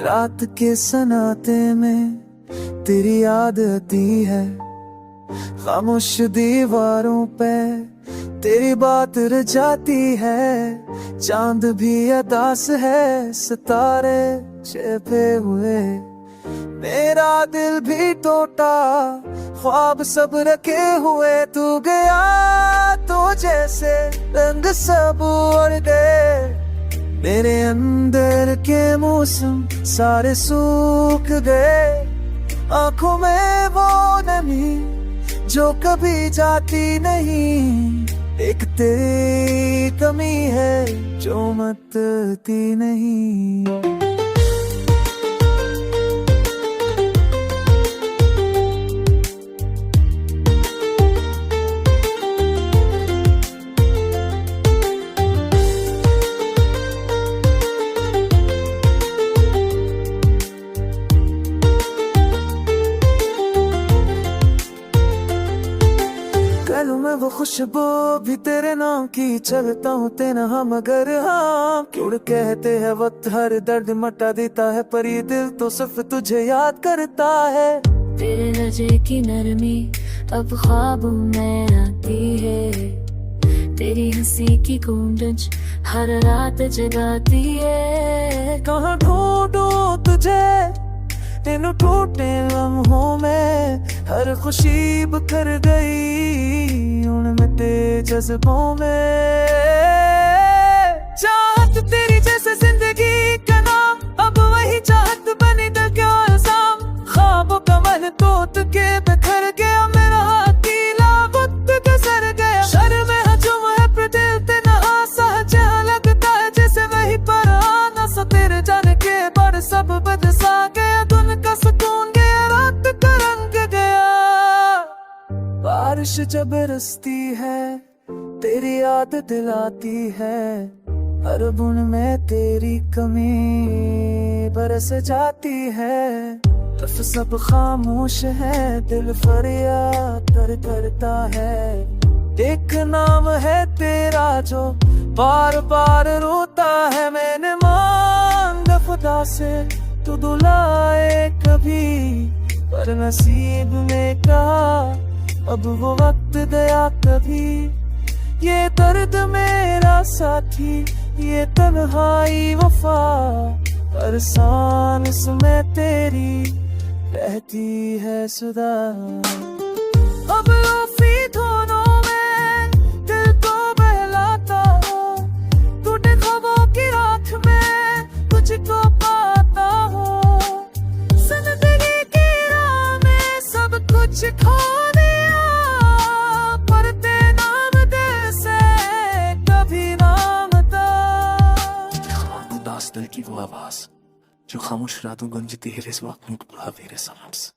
रात के सन्नाटे में तेरी याद आती है, खामोश दीवारों पे तेरी बात रचाती है। चांद भी अदास है, सितारे छिपे हुए, मेरा दिल भी टूटा, ख्वाब सब रखे हुए। तू गया तो जैसे रंग सब उड़ गए, मेरे अंदर के मौसम सारे सूख गए। आंखों में वो नमी जो कभी जाती नहीं, एक तेरी कमी है जो मिटती नहीं। गलों में वो खुशबू भी तेरे नाम की, चलता हूँ तेरा हम मगर हाँ क्यों कहते हैं वक्त हर दर्द मटा देता है, पर ये दिल तो सिर्फ तुझे याद करता है। तेरे लहजे की नरमी अब ख्वाबों में आती है, तेरी हंसी की गूंज हर रात जगाती है। कहाँ ढूंढूं तुझे इन टूटे लम्हों में, हर खुशी बिखर गई उन मिटे जज्बों में। चाहत तेरी जैसे जिंदगी का नाम, अब वही चाहत बनी दिल के इल्जाम। ख्वाबों का मन टूट के बिखर गया, मेरा अकेला वक्त गुजर गया। शर्म है जुम है पर दिल ते नहा सहज लगता है, जैसे वही पर आना सा तेरे जाने के बाद सब बदल सा गया। धुन का सुकून गया, रात का रंग गया। बारिश जब बरसती है तेरी याद दिलाती है, हर बूंद में तेरी कमी बरस जाती है। तब सब खामोश है, दिल फरियाद करता है। एक नाम है तेरा जो बार बार रोता है, मैंने मांगा खुदा से तू दुलाए कभी, पर नसीब में कहा अब वो वक्त गया कभी। ये दर्द मेरा साथी, ये तन्हाई वफा, हर सांस में तेरी रहती है सुधा। अब लोफी धुनों में दिल को बहलाता हूँ, टूटे ख्वाबों की राख में तुझको पाता हूँ। जिंदगी की राह में सब कुछ खो दिया, पर तेरे नाम दिल से कभी नाम था। उदास दिल की वो आवाज जो खामोश रातों गूंजती है, इस वक्त मुझे बुला मेरे सांस।